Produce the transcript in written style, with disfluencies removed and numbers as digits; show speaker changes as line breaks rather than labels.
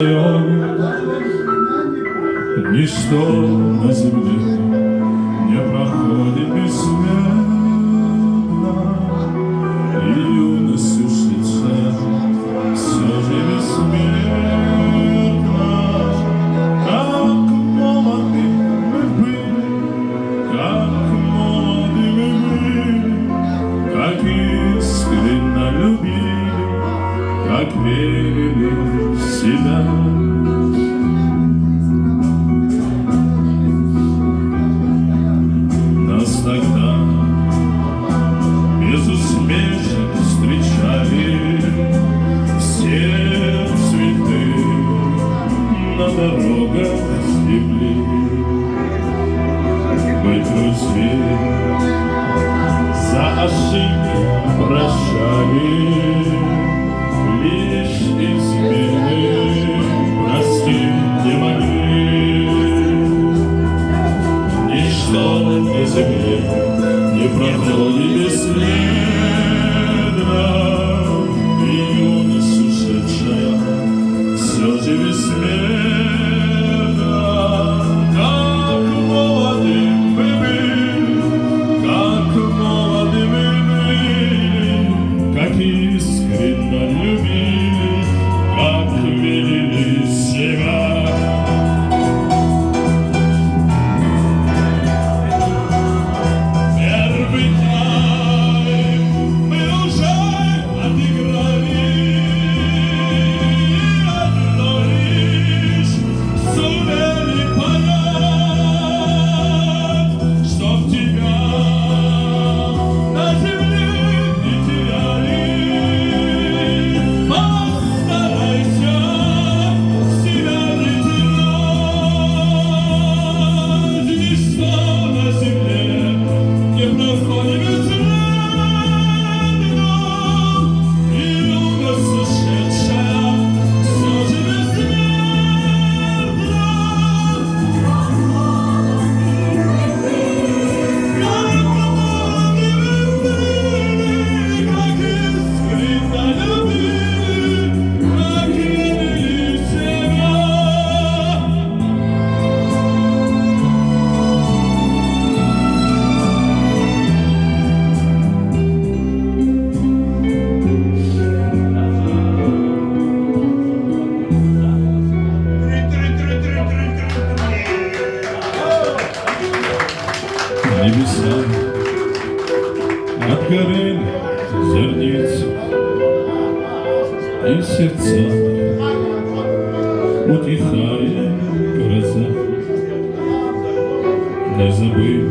Ничто на земле не проходит бессмертно, и юность ушедшая все же бессмертна. Как молоды мы были, как молоды мы были, как искренне любили, как верили в себя. Тогда без усмешек встречали все цветы на дорогах земли. Быть друзей за ошибки прощали, лишь измены простить не могли. Ничто на земле не проходит бесследно, и юность ушедшая все же бессмертна. Как молоды мы были, как молоды мы были, как искренне любили, как верили в себя. Небеса отгорели зерницы, и сердца утихает гроза. Не забыть